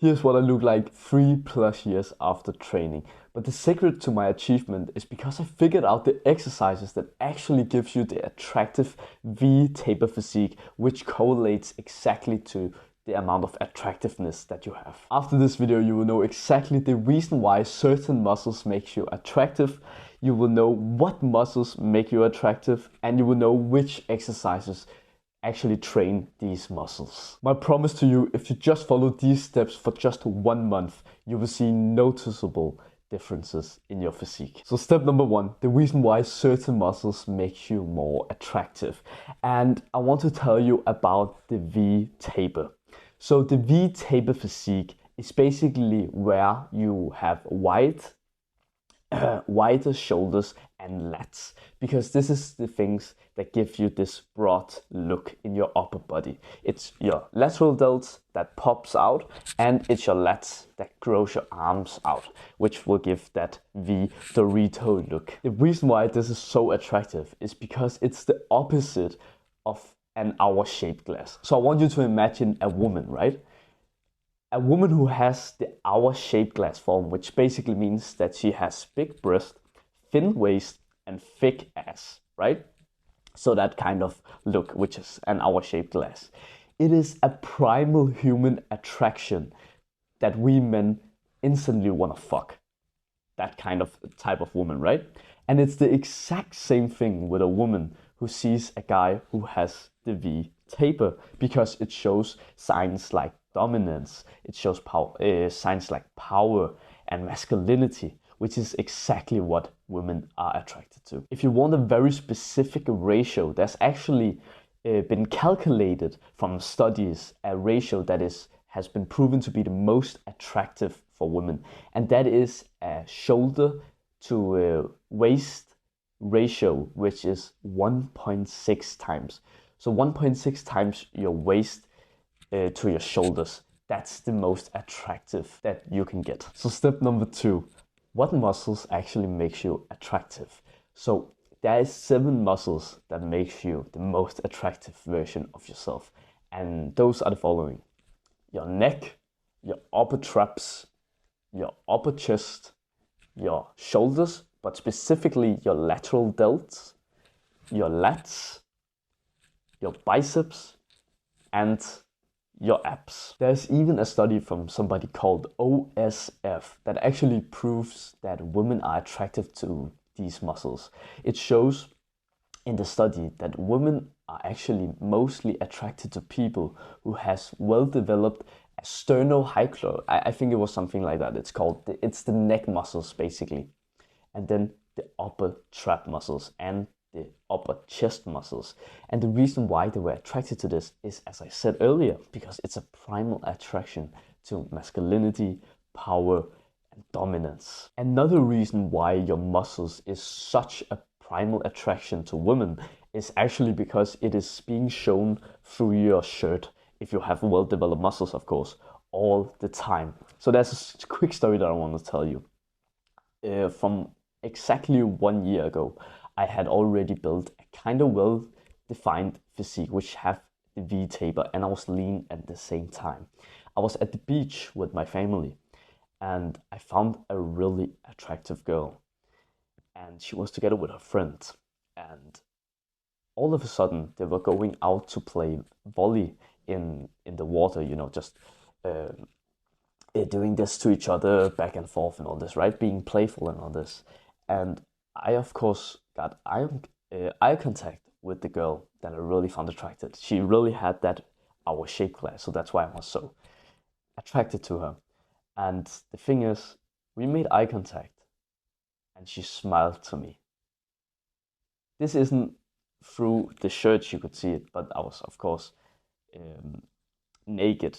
Here's what I look like 3+ years after training. But the secret to my achievement is because I figured out the exercises that actually gives you the attractive V-taper physique, which correlates exactly to the amount of attractiveness that you have. After this video, you will know exactly the reason why certain muscles make you attractive. You will know what muscles make you attractive, and you will know which exercises actually train these muscles. My promise to you, if you just follow these steps for just 1 month, you will see noticeable differences in your physique. So step number 1, the reason why certain muscles make you more attractive. And I want to tell you about the V-taper. So the V-taper physique is basically where you have wider shoulders and lats, because this is the things that give you this broad look in your upper body. It's your lateral delts that pops out, and it's your lats that grows your arms out, which will give that V Dorito look. The reason why this is so attractive is because it's the opposite of an hour-shaped glass. So I want you to imagine a woman, right? A woman who has the hour-shaped glass form, which basically means that she has big breast, thin waist, and thick ass, right? So that kind of look, which is an hour-shaped glass. It is a primal human attraction that we men instantly want to fuck. That kind of type of woman, right? And it's the exact same thing with a woman who sees a guy who has the V-taper, because it shows signs like dominance, it shows signs like power and masculinity, which is exactly what women are attracted to. If you want a very specific ratio, there's actually been calculated from studies a ratio that has been proven to be the most attractive for women, and that is a shoulder to waist ratio, which is 1.6 times. So 1.6 times your waist to your shoulders. That's the most attractive that you can get. So step number 2, what muscles actually makes you attractive? So there is 7 muscles that makes you the most attractive version of yourself. And those are the following: your neck, your upper traps, your upper chest, your shoulders, but specifically your lateral delts, your lats, your biceps, and your abs. There's even a study from somebody called OSF that actually proves that women are attracted to these muscles. It shows in the study that women are actually mostly attracted to people who has well-developed sternocleidomastoid. I think it was something like that. It's the neck muscles basically, and then the upper trap muscles and the upper chest muscles. And the reason why they were attracted to this is, as I said earlier, because it's a primal attraction to masculinity, power, and dominance. Another reason why your muscles is such a primal attraction to women is actually because it is being shown through your shirt, if you have well-developed muscles, of course, all the time. So there's a quick story that I want to tell you. From exactly 1 year ago, I had already built a kind of well-defined physique, which have the V-taper, and I was lean at the same time. I was at the beach with my family, and I found a really attractive girl, and she was together with her friend, and all of a sudden they were going out to play volley in the water, you know, just doing this to each other, back and forth and all this, right? Being playful and all this. And I, of course, got eye contact with the girl that I really found attracted. She really had that hour-shaped glass, so that's why I was so attracted to her. And the thing is, we made eye contact, and she smiled to me. This isn't through the shirt you could see it, but I was, of course, naked.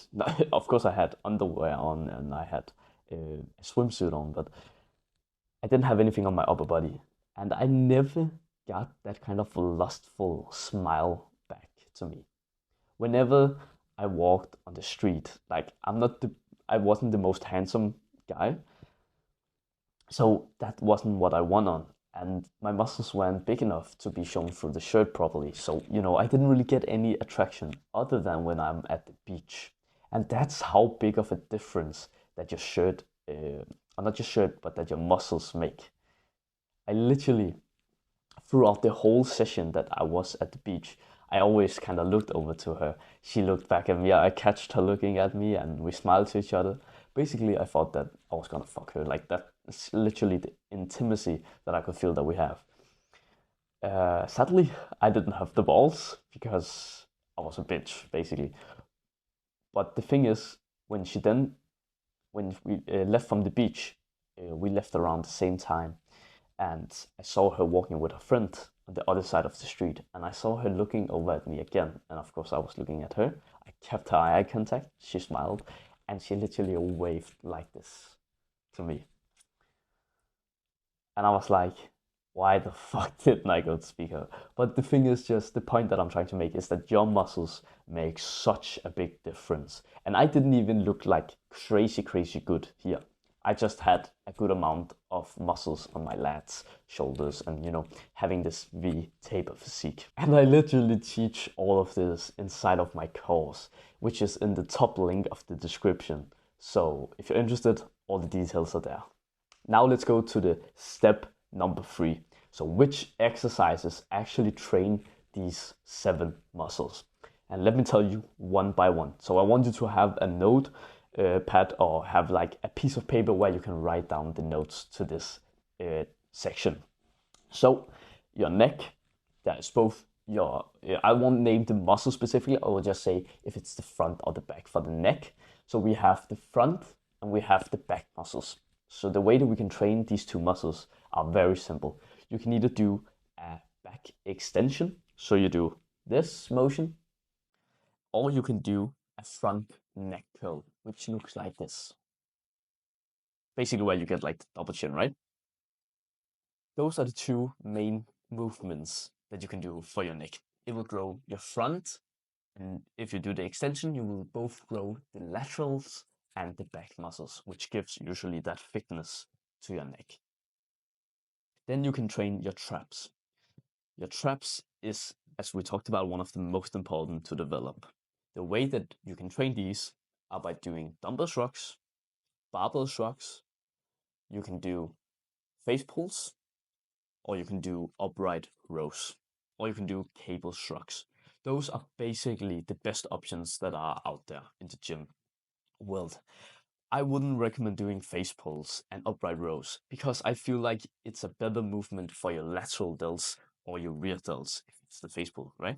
Of course, I had underwear on and I had a swimsuit on, but I didn't have anything on my upper body. And I never got that kind of lustful smile back to me. Whenever I walked on the street, like I wasn't the most handsome guy, so that wasn't what I won on. And my muscles weren't big enough to be shown through the shirt properly. So, you know, I didn't really get any attraction other than when I'm at the beach. And that's how big of a difference that your shirt, or not your shirt, but that your muscles make. I literally, throughout the whole session that I was at the beach, I always kind of looked over to her. She looked back at me. I catched her looking at me, and we smiled to each other. Basically, I thought that I was gonna fuck her. Like that. It's literally the intimacy that I could feel that we have. Sadly, I didn't have the balls because I was a bitch, basically. But the thing is, when she then, when we left from the beach, we left around the same time, and I saw her walking with her friend on the other side of the street, and I saw her looking over at me again, and of course I was looking at her. I kept her eye contact. She smiled, and she literally waved like this to me, and I was like, why the fuck didn't I go to speaker? But the thing is, just the point that I'm trying to make is that your muscles make such a big difference. And I didn't even look like crazy, crazy good here. I just had a good amount of muscles on my lats, shoulders, and having this V taper physique. And I literally teach all of this inside of my course, which is in the top link of the description. So if you're interested, all the details are there. Now let's go to the step number 3. So which exercises actually train these 7 muscles? And let me tell you one by one. So I want you to have a note pad, or have like a piece of paper where you can write down the notes to this section. So your neck, that is both your, I won't name the muscle specifically, I will just say if it's the front or the back. For the neck, so we have the front and we have the back muscles. So the way that we can train these 2 muscles are very simple. You can either do a back extension, so you do this motion, or you can do a front neck curl, which looks like this. Basically where you get like the double chin, right? Those are the 2 main movements that you can do for your neck. It will grow your front, and if you do the extension, you will both grow the laterals and the back muscles, which gives usually that thickness to your neck. Then you can train your traps. Your traps is, as we talked about, one of the most important to develop. The way that you can train these are by doing dumbbell shrugs, barbell shrugs. You can do face pulls, or you can do upright rows, or you can do cable shrugs. Those are basically the best options that are out there in the gym world. I wouldn't recommend doing face pulls and upright rows because I feel like it's a better movement for your lateral delts or your rear delts if it's the face pull, right?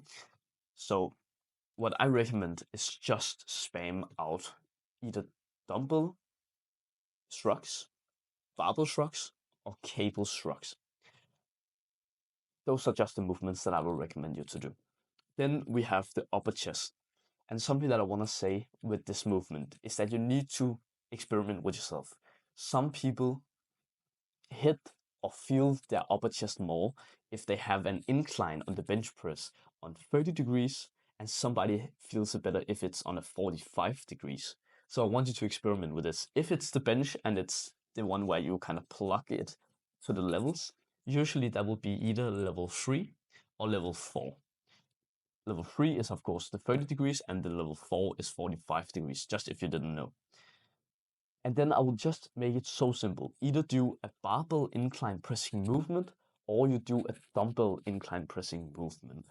So what I recommend is just spam out either dumbbell shrugs, barbell shrugs, or cable shrugs. Those are just the movements that I will recommend you to do. Then we have the upper chest. And something that I want to say with this movement is that you need to experiment with yourself. Some people hit or feel their upper chest more if they have an incline on the bench press on 30 degrees, and somebody feels it better if it's on a 45 degrees. So I want you to experiment with this. If it's the bench and it's the one where you kind of plug it to the levels, usually that will be either level 3 or level 4. Level 3 is of course the 30 degrees, and the level 4 is 45 degrees, just if you didn't know. And then I will just make it so simple. Either do a barbell incline pressing movement, or you do a dumbbell incline pressing movement.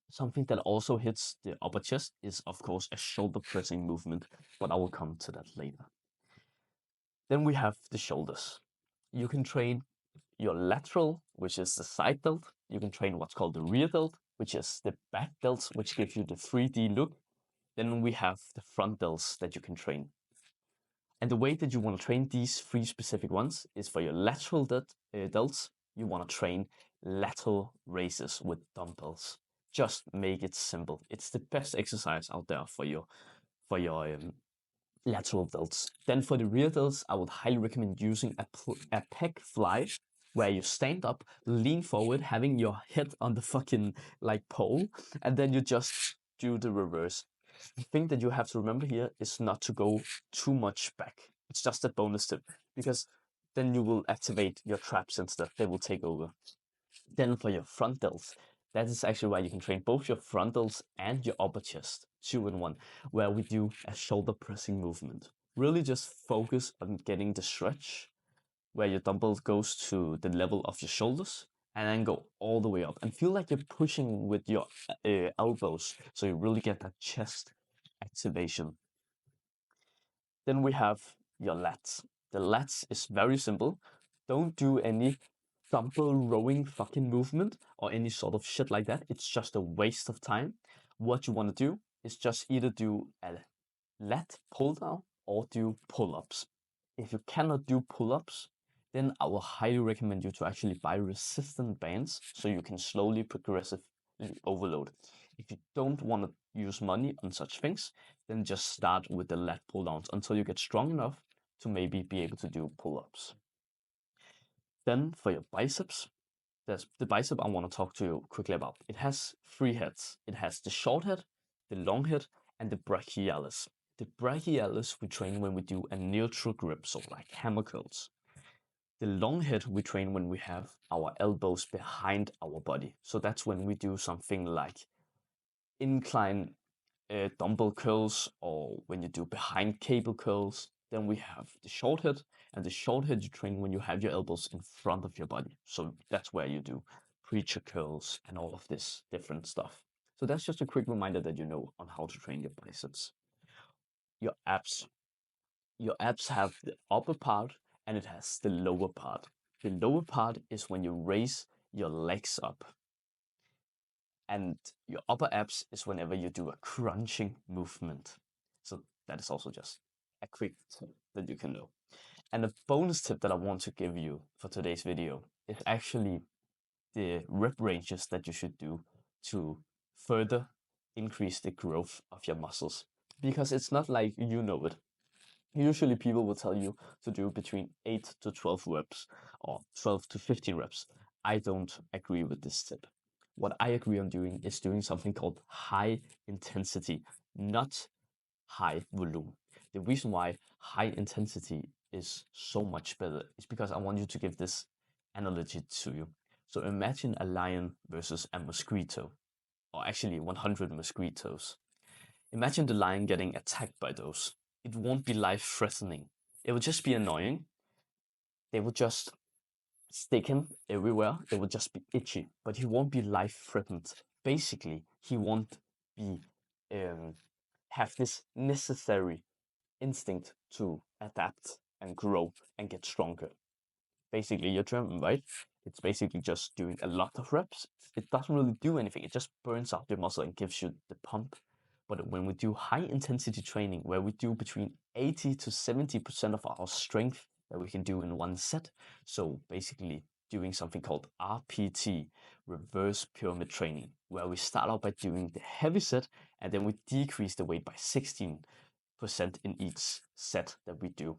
Something that also hits the upper chest is of course a shoulder pressing movement, but I will come to that later. Then we have the shoulders. You can train your lateral, which is the side delt. You can train what's called the rear delt, which is the back delts, which gives you the 3D look. Then we have the front delts that you can train. And the way that you want to train these 3 specific ones is for your lateral delts, you want to train lateral raises with dumbbells. Just make it simple. It's the best exercise out there for your lateral delts. Then for the rear delts, I would highly recommend using a pec fly, where you stand up, lean forward, having your head on the fucking like pole, and then you just do the reverse. The thing that you have to remember here is not to go too much back. It's just a bonus tip, because then you will activate your traps and stuff. They will take over. Then for your front delts, that is actually why you can train both your front delts and your upper chest. 2-in-1, where we do a shoulder pressing movement. Really just focus on getting the stretch where your dumbbell goes to the level of your shoulders and then go all the way up and feel like you're pushing with your elbows, so you really get that chest activation. Then we have your lats. The lats is very simple. Don't do any dumbbell rowing fucking movement or any sort of shit like that. It's just a waste of time. What you want to do is just either do a lat pull down or do pull-ups. If you cannot do pull-ups, then I will highly recommend you to actually buy resistant bands so you can slowly progressively overload. If you don't want to use money on such things, then just start with the lat pull downs until you get strong enough to maybe be able to do pull-ups. Then for your biceps, there's the bicep I want to talk to you quickly about. It has 3 heads. It has the short head, the long head, and the brachialis. The brachialis we train when we do a neutral grip, so like hammer curls. The long head we train when we have our elbows behind our body. So that's when we do something like incline dumbbell curls, or when you do behind cable curls. Then we have the short head, and the short head you train when you have your elbows in front of your body. So that's where you do preacher curls and all of this different stuff. So that's just a quick reminder that you know on how to train your biceps. Your abs. Your abs have the upper part and it has the lower part. The lower part is when you raise your legs up. And your upper abs is whenever you do a crunching movement. So that is also just a quick tip that you can know. And a bonus tip that I want to give you for today's video is actually the rep ranges that you should do to further increase the growth of your muscles. Because it's not like you know it. Usually people will tell you to do between 8 to 12 reps or 12 to 15 reps. I don't agree with this tip. What I agree on doing is doing something called high intensity, not high volume. The reason why high intensity is so much better is because I want you to give this analogy to you. So imagine a lion versus a mosquito, or actually 100 mosquitoes. Imagine the lion getting attacked by those. It won't be life-threatening. It will just be annoying. They will just stick him everywhere. They will just be itchy, but he won't be life-threatened. Basically, he won't be have this necessary instinct to adapt and grow and get stronger. Basically, your German, right? It's basically just doing a lot of reps. It doesn't really do anything. It just burns out the muscle and gives you the pump. But when we do high intensity training, where we do between 80 to 70% of our strength that we can do in one set, so basically doing something called RPT, reverse pyramid training, where we start out by doing the heavy set and then we decrease the weight by 16% in each set that we do.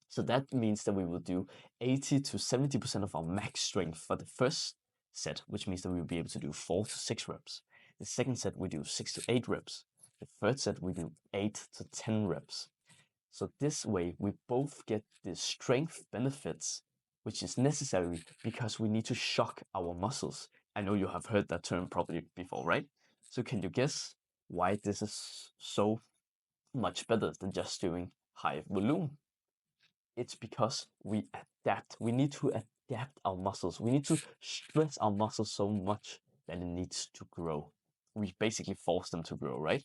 So that means that we will do 80 to 70% of our max strength for the first set, which means that we will be able to do 4 to 6 reps. The second set, we do 6 to 8 reps. The third set, we do 8 to 10 reps. So this way, we both get the strength benefits, which is necessary because we need to shock our muscles. I know you have heard that term probably before, right? So can you guess why this is so much better than just doing high volume? It's because we adapt. We need to adapt our muscles. We need to stress our muscles so much that it needs to grow. We basically force them to grow, right?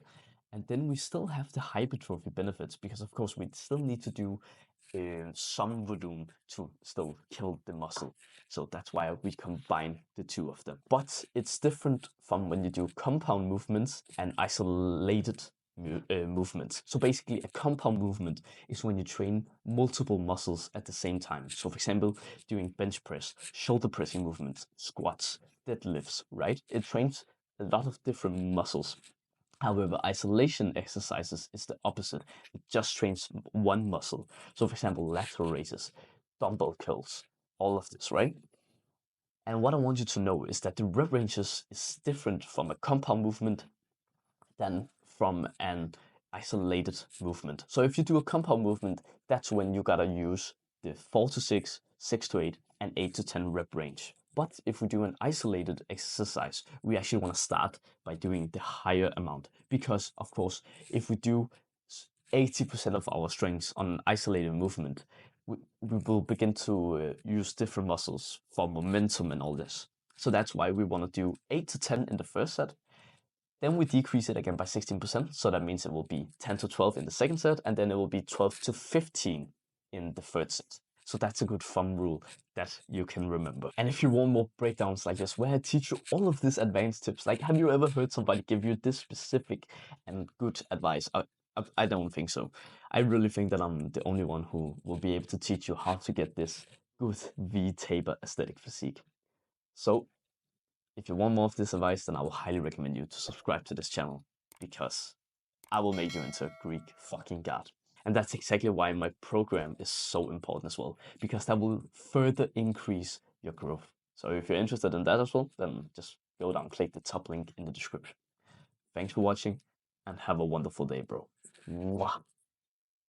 And then we still have the hypertrophy benefits because, of course, we still need to do some volume to still kill the muscle. So that's why we combine the two of them. But it's different from when you do compound movements and isolated movements. So basically, a compound movement is when you train multiple muscles at the same time. So, for example, doing bench press, shoulder pressing movements, squats, deadlifts, right? It trains a lot of different muscles. However, isolation exercises is the opposite. It just trains one muscle. So, for example, lateral raises, dumbbell curls, all of this, right? And what I want you to know is that the rep ranges is different from a compound movement than from an isolated movement. So if you do a compound movement, that's when you gotta use the 4 to 6, 6 to 8, and 8 to 10 rep range. But if we do an isolated exercise, we actually want to start by doing the higher amount, because of course, if we do 80% of our strengths on an isolated movement, we will begin to use different muscles for momentum and all this. So that's why we want to do 8 to 10 in the first set. Then we decrease it again by 16%. So that means it will be 10 to 12 in the second set, and then it will be 12 to 15 in the third set. So that's a good thumb rule that you can remember. And if you want more breakdowns like this, where I teach you all of these advanced tips, like have you ever heard somebody give you this specific and good advice? I don't think so. I really think that I'm the only one who will be able to teach you how to get this good V-taper aesthetic physique. So if you want more of this advice, then I will highly recommend you to subscribe to this channel, because I will make you into a Greek fucking god. And that's exactly why my program is so important as well, because that will further increase your growth. So if you're interested in that as well, then just go down, click the top link in the description. Thanks for watching, and have a wonderful day, bro. Mwah.